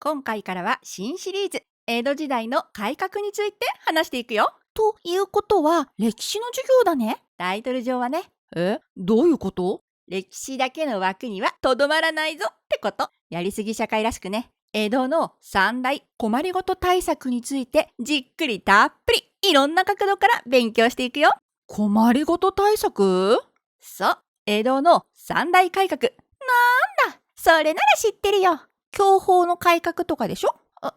今回からは新シリーズ、江戸時代の改革について話していくよ。ということは歴史の授業だね。タイトル上はね、どういうこと？歴史だけの枠にはとどまらないぞってこと。やりすぎ社会らしくね、江戸の三大困りごと対策についてじっくりたっぷりいろんな角度から勉強していくよ。困りごと対策？そう、江戸の三大改革。なんだ、それなら知ってるよ。享保の改革とかでしょ？あ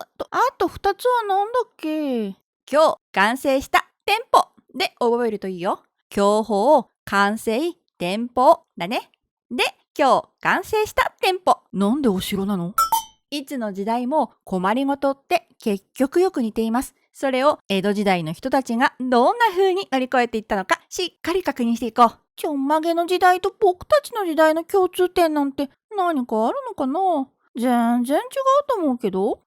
と2つはなんだっけ？今日完成した店舗で覚えるといいよ。享保完成店舗だね。で、今日完成した店舗。なんでお城なの？いつの時代も困りごとって結局よく似ています。それを江戸時代の人たちがどんな風に乗り越えていったのかしっかり確認していこう。ちょんまげの時代と僕たちの時代の共通点なんて何かあるのかな？全然違うと思うけど。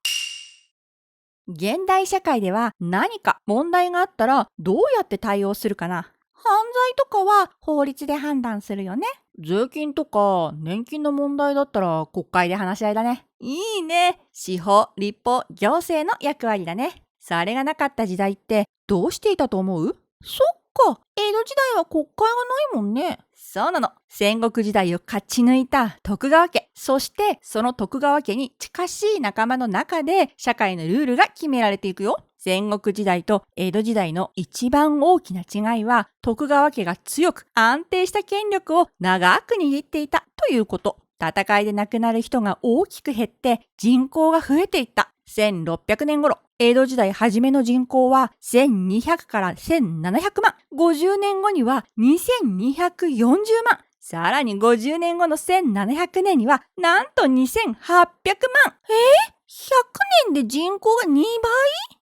現代社会では何か問題があったらどうやって対応するかな？犯罪とかは法律で判断するよね。税金とか年金の問題だったら国会で話し合いだね。いいね。司法、立法、行政の役割だね。それがなかった時代ってどうしていたと思う？そっか、江戸時代は国会がないもんね。そうなの。戦国時代を勝ち抜いた徳川家。そしてその徳川家に近しい仲間の中で社会のルールが決められていくよ。戦国時代と江戸時代の一番大きな違いは、徳川家が強く安定した権力を長く握っていたということ。戦いで亡くなる人が大きく減って人口が増えていった。1600年頃、江戸時代初めの人口は1200から1700万。50年後には2240万。さらに50年後の1700年にはなんと2800万。100年で人口が2倍？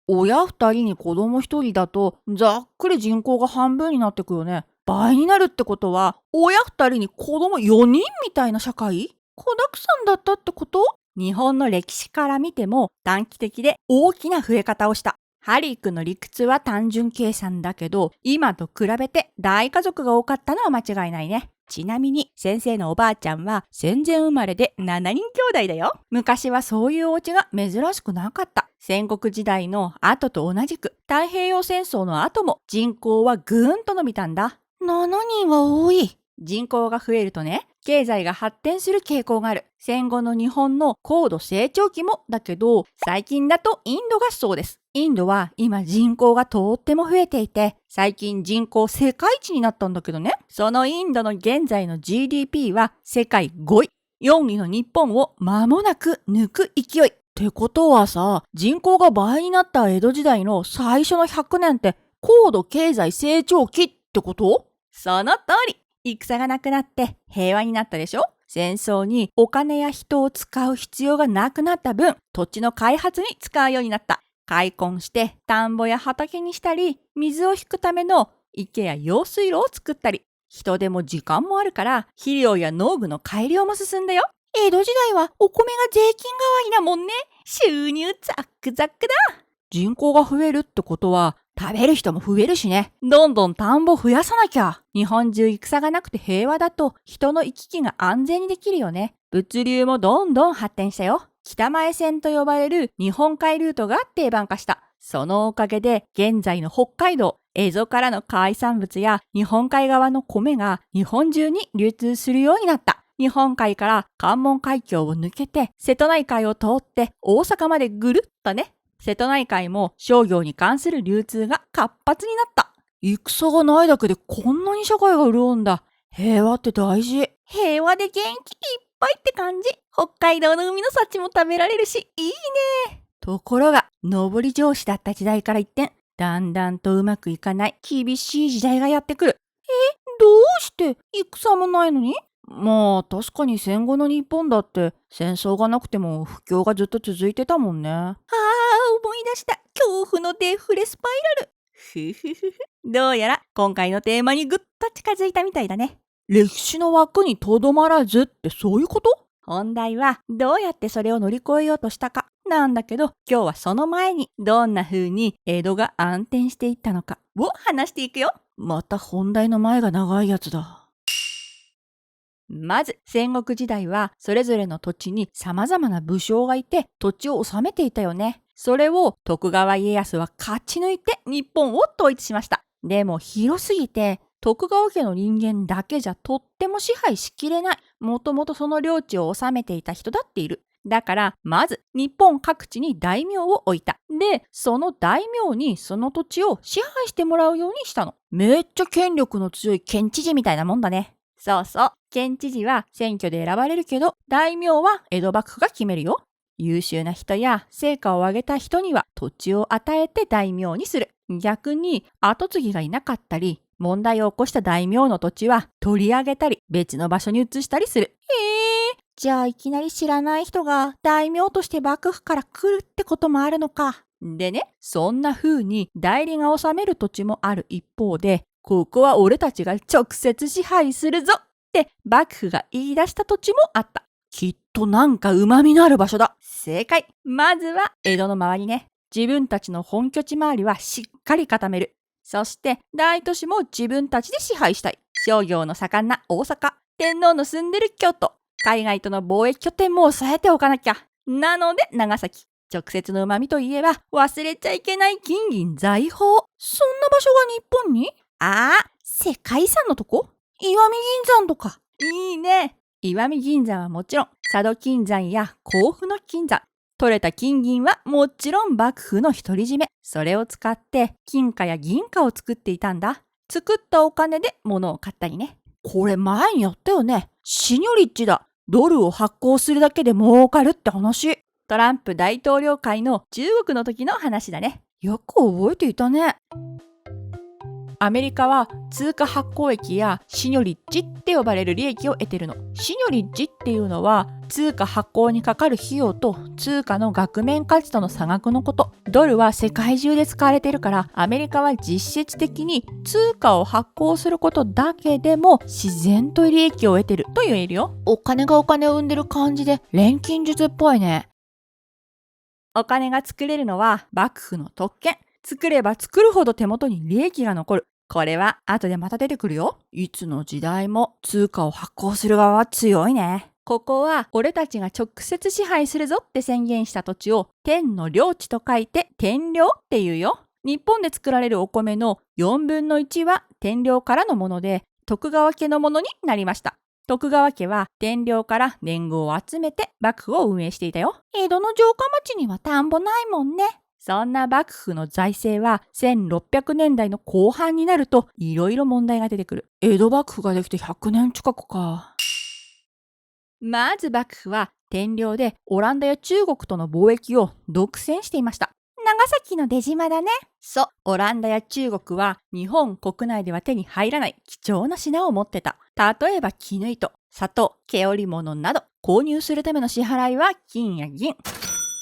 親2人に子供1人だとざっくり人口が半分になってくよね。倍になるってことは親2人に子供4人みたいな社会？子だくさんだったってこと？日本の歴史から見ても短期的で大きな増え方をした。ハリー君の理屈は単純計算だけど、今と比べて大家族が多かったのは間違いないね。ちなみに先生のおばあちゃんは戦前生まれで7人兄弟だよ。昔はそういうお家が珍しくなかった。戦国時代の後と同じく太平洋戦争の後も人口はぐーんと伸びたんだ。7人は多い。人口が増えるとね、経済が発展する傾向がある。戦後の日本の高度成長期もだけど、最近だとインドがそうです。インドは今人口がとっても増えていて、最近人口世界一になったんだけどね。そのインドの現在の GDP は世界5位。4位の日本を間もなく抜く勢い。ってことはさ、人口が倍になった江戸時代の最初の100年って高度経済成長期ってこと？その通り。戦がなくなって平和になったでしょ？戦争にお金や人を使う必要がなくなった分、土地の開発に使うようになった。開墾して田んぼや畑にしたり、水を引くための池や用水路を作ったり、人手も時間もあるから肥料や農具の改良も進んだよ。江戸時代はお米が税金代わりだもんね。収入ザックザックだ。人口が増えるってことは食べる人も増えるしね。どんどん田んぼ増やさなきゃ。日本中戦がなくて平和だと人の行き来が安全にできるよね。物流もどんどん発展したよ。北前線と呼ばれる日本海ルートが定番化した。そのおかげで現在の北海道、蝦夷からの海産物や日本海側の米が日本中に流通するようになった。日本海から関門海峡を抜けて瀬戸内海を通って大阪までぐるっとね。瀬戸内海も商業に関する流通が活発になった。戦がないだけでこんなに社会が潤うんだ。平和って大事。平和で元気いっぱいって感じ。北海道の海の幸も食べられるし、いいね。ところが、上り調子だった時代から一転、だんだんとうまくいかない厳しい時代がやってくる。どうして戦もないのに？まあ確かに戦後の日本だって戦争がなくても不況がずっと続いてたもんね。思い出した。恐怖のデフレスパイラル。どうやら今回のテーマにぐっと近づいたみたいだね。歴史の枠にとどまらずってそういうこと？本題はどうやってそれを乗り越えようとしたかなんだけど、今日はその前にどんな風に江戸が安定していったのかを話していくよ。また本題の前が長いやつだ。まず、戦国時代はそれぞれの土地に様々な武将がいて土地を治めていたよね。それを徳川家康は勝ち抜いて日本を統一しました。でも広すぎて徳川家の人間だけじゃとっても支配しきれない。もともとその領地を治めていた人だっている。だから、まず日本各地に大名を置いた。で、その大名にその土地を支配してもらうようにしたの。めっちゃ権力の強い県知事みたいなもんだね。そうそう。県知事は選挙で選ばれるけど、大名は江戸幕府が決めるよ。優秀な人や成果を上げた人には土地を与えて大名にする。逆に跡継ぎがいなかったり、問題を起こした大名の土地は取り上げたり別の場所に移したりする。じゃあいきなり知らない人が大名として幕府から来るってこともあるのか。でね、そんな風に代理が治める土地もある一方で、ここは俺たちが直接支配するぞって幕府が言い出した土地もあった。きっとなんか旨味のある場所だ。正解。まずは江戸の周りね。自分たちの本拠地周りはしっかり固める。そして大都市も自分たちで支配したい。商業の盛んな大阪、天皇の住んでる京都、海外との貿易拠点も抑えておかなきゃ。なので長崎。直接の旨味といえば忘れちゃいけない金銀財宝。そんな場所が日本に？世界遺産のとこ？石見銀山とか。いいね。石見銀山はもちろん、佐渡金山や甲府の金山。取れた金銀はもちろん幕府の独り占め。それを使って金貨や銀貨を作っていたんだ。作ったお金で物を買ったりね。これ前にやったよね。シニョリッチだ。ドルを発行するだけで儲かるって話。トランプ大統領会の中国の時の話だね。よく覚えていたね。アメリカは通貨発行益やシニョリッジって呼ばれる利益を得てるの。シニョリッジっていうのは通貨発行にかかる費用と通貨の額面価値との差額のこと。ドルは世界中で使われてるからアメリカは実質的に通貨を発行することだけでも自然と利益を得てると言えるよ。お金がお金を生んでる感じで錬金術っぽいね。お金が作れるのは幕府の特権。作れば作るほど手元に利益が残る。これは後でまた出てくるよ。いつの時代も通貨を発行する側は強いね。ここは俺たちが直接支配するぞって宣言した土地を天の領地と書いて天領っていうよ。日本で作られるお米の4分の1は天領からのもので徳川家のものになりました。徳川家は天領から年貢を集めて幕府を運営していたよ。江戸の城下町には田んぼないもんね。そんな幕府の財政は1600年代の後半になるといろいろ問題が出てくる。江戸幕府ができて100年近くか。まず幕府は天領でオランダや中国との貿易を独占していました。長崎の出島だね。そう、オランダや中国は日本国内では手に入らない貴重な品を持ってた。例えば絹糸、砂糖、毛織物など購入するための支払いは金や銀。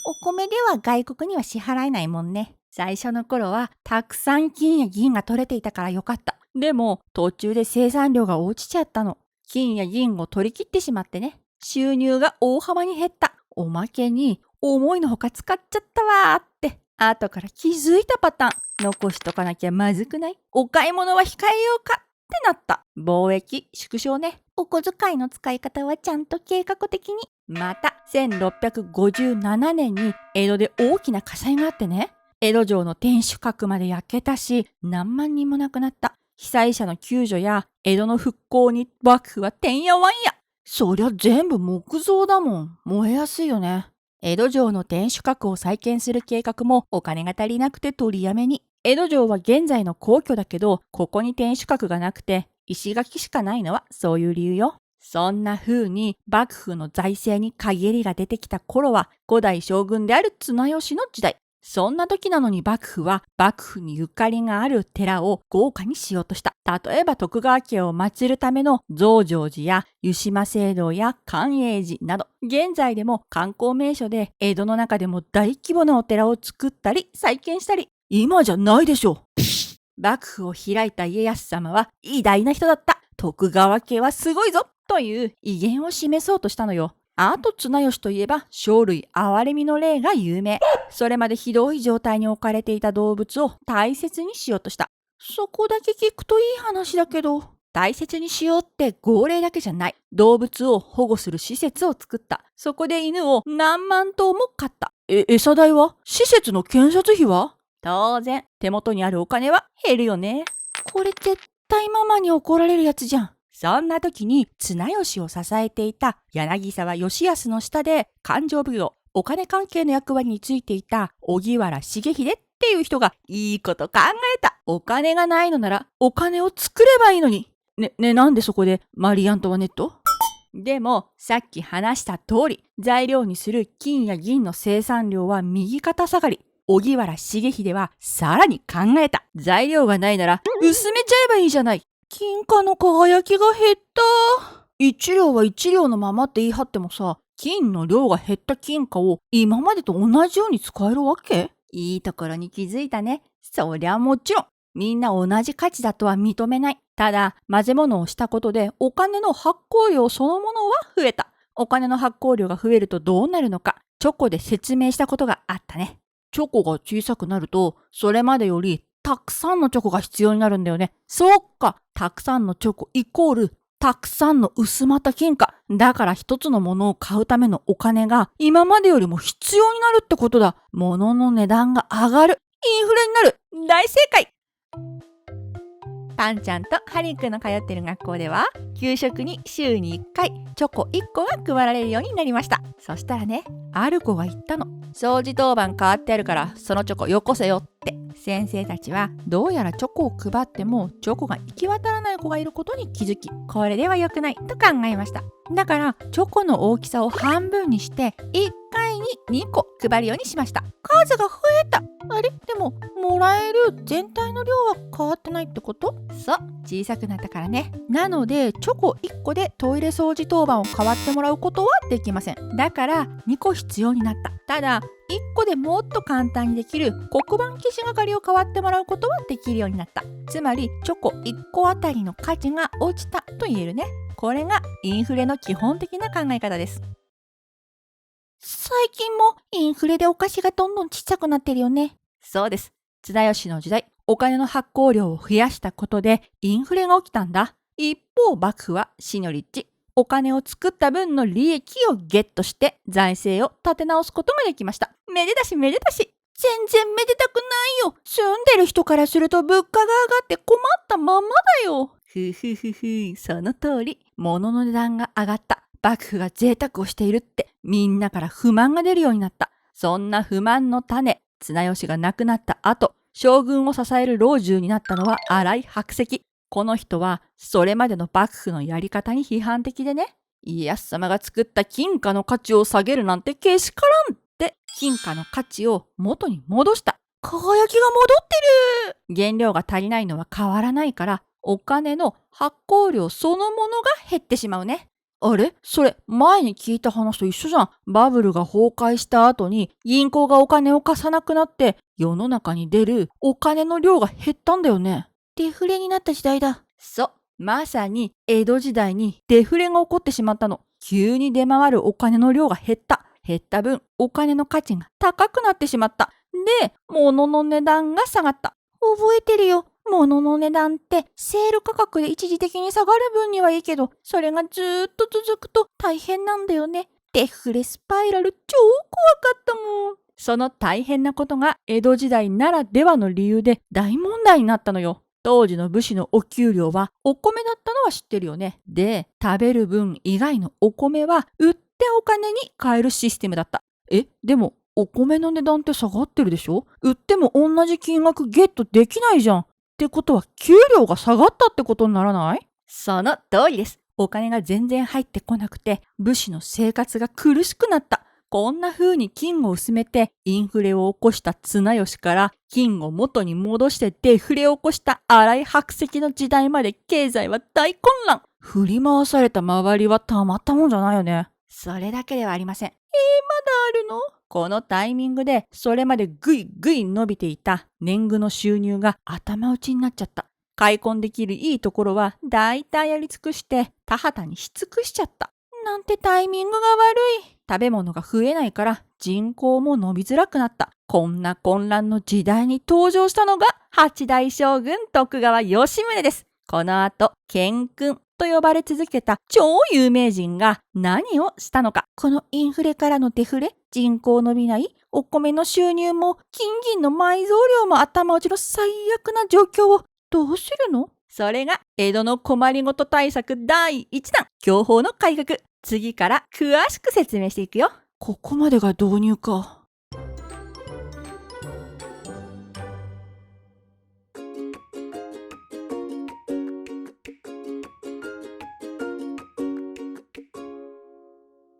お米では外国には支払えないもんね。最初の頃はたくさん金や銀が取れていたからよかった。でも途中で生産量が落ちちゃったの。金や銀を取り切ってしまってね。収入が大幅に減った。おまけに思いのほか使っちゃったわーって後から気づいたパターン。残しとかなきゃまずくない？お買い物は控えようかってなった。貿易縮小ね。お小遣いの使い方はちゃんと計画的に。また1657年に江戸で大きな火災があってね。江戸城の天守閣まで焼けたし何万人も亡くなった。被災者の救助や江戸の復興に幕府はてんやわんや。そりゃ全部木造だもん。燃えやすいよね。江戸城の天守閣を再建する計画もお金が足りなくて取りやめに。江戸城は現在の皇居だけど、ここに天守閣がなくて石垣しかないのはそういう理由よ。そんな風に幕府の財政に陰りが出てきた頃は5代将軍である綱吉の時代。そんな時なのに幕府は幕府にゆかりがある寺を豪華にしようとした。例えば徳川家を祀るための増上寺や湯島聖堂や寛永寺など、現在でも観光名所で江戸の中でも大規模なお寺を作ったり再建したり。今じゃないでしょ。幕府を開いた家康様は偉大な人だった。徳川家はすごいぞという威厳を示そうとしたのよ。あと綱吉といえば生類憐れみの例が有名。それまでひどい状態に置かれていた動物を大切にしようとした。そこだけ聞くといい話だけど、大切にしようって号令だけじゃない。動物を保護する施設を作った。そこで犬を何万頭も飼った。餌代は？施設の建設費は？当然、手元にあるお金は減るよね。これ絶対ママに怒られるやつじゃん。そんな時に綱吉を支えていた柳沢義康の下で勘定奉行、お金関係の役割についていた荻原重秀っていう人がいいこと考えた。お金がないのならお金を作ればいいのに。なんでそこでマリー・アントワネット？でもさっき話した通り、材料にする金や銀の生産量は右肩下がり。荻原重秀はさらに考えた。材料がないなら薄めちゃえばいいじゃない。金貨の輝きが減った。1両は1両のままって言い張ってもさ、金の量が減った金貨を今までと同じように使えるわけ？いいところに気づいたね。そりゃもちろん。みんな同じ価値だとは認めない。ただ、混ぜ物をしたことでお金の発行量そのものは増えた。お金の発行量が増えるとどうなるのか、チョコで説明したことがあったね。チョコが小さくなると、それまでよりたくさんのチョコが必要になるんだよね。そっか、たくさんのチョコイコールたくさんの薄まった金貨。だから一つのものを買うためのお金が今までよりも必要になるってことだ。物の値段が上がる。インフレになる。大正解。パンちゃんとハリーくんの通ってる学校では、給食に週に1回チョコ1個が配られるようになりました。そしたらね、ある子が言ったの。掃除当番変わってあるからそのチョコよこせよって。先生たちはどうやらチョコを配ってもチョコが行き渡らない子がいることに気づき、これでは良くないと考えました。だからチョコの大きさを半分にして1回に2個配るようにしました。数が増えた。あれ？でももらえる全体の量は変わってないってこと？そう、小さくなったからね。なのでチョコ1個でトイレ掃除当番を代わってもらうことはできません。だから2個必要になった。ただ1個でもっと簡単にできる黒板消し係を代わってもらうことはできるようになった。つまりチョコ1個あたりの価値が落ちたと言えるね。これがインフレの基本的な考え方です。最近もインフレでお菓子がどんどんちっちゃくなってるよね。そうです。綱吉の時代、お金の発行量を増やしたことでインフレが起きたんだ。一方幕府はシニョリッチ、お金を作った分の利益をゲットして財政を立て直すことができました。めでたしめでたし。全然めでたくないよ。住んでる人からすると物価が上がって困ったままだよ。ふふふふ、その通り。物の値段が上がった。幕府が贅沢をしているってみんなから不満が出るようになった。そんな不満の種、綱吉が亡くなった後、将軍を支える老中になったのは新井白石。この人はそれまでの幕府のやり方に批判的でね。家康様が作った金貨の価値を下げるなんてけしからんって金貨の価値を元に戻した。輝きが戻ってる。原料が足りないのは変わらないからお金の発行量そのものが減ってしまうね。あれ？それ前に聞いた話と一緒じゃん。バブルが崩壊した後に銀行がお金を貸さなくなって世の中に出るお金の量が減ったんだよね。デフレになった時代だ。そう。まさに江戸時代にデフレが起こってしまったの。急に出回るお金の量が減った。減った分お金の価値が高くなってしまった。で、物の値段が下がった。覚えてるよ。物の値段ってセール価格で一時的に下がる分にはいいけど、それがずーっと続くと大変なんだよね。デフレスパイラル超怖かったもん。その大変なことが江戸時代ならではの理由で大問題になったのよ。当時の武士のお給料はお米だったのは知ってるよね。で、食べる分以外のお米は売ってお金に換えるシステムだった。でもお米の値段って下がってるでしょ？売っても同じ金額ゲットできないじゃん。ってことは給料が下がったってことにならない？その通りです。お金が全然入ってこなくて武士の生活が苦しくなった。こんな風に金を薄めてインフレを起こした綱吉から金を元に戻してデフレを起こした新井白石の時代まで経済は大混乱。振り回された周りはたまったもんじゃないよね。それだけではありません。まだあるの？このタイミングでそれまでぐいぐい伸びていた年貢の収入が頭打ちになっちゃった。開墾できるいいところはだいたいやり尽くして田畑にし尽くしちゃった。なんてタイミングが悪い。食べ物が増えないから人口も伸びづらくなった。こんな混乱の時代に登場したのが8代将軍徳川吉宗です。この後、ケン君と呼ばれ続けた超有名人が何をしたのか。このインフレからのデフレ、人口伸びない、お米の収入も金銀の埋蔵量も頭打ちの最悪な状況をどうするの？それが江戸の困りごと対策第1弾、享保の改革。次から詳しく説明していくよ。ここまでが導入か。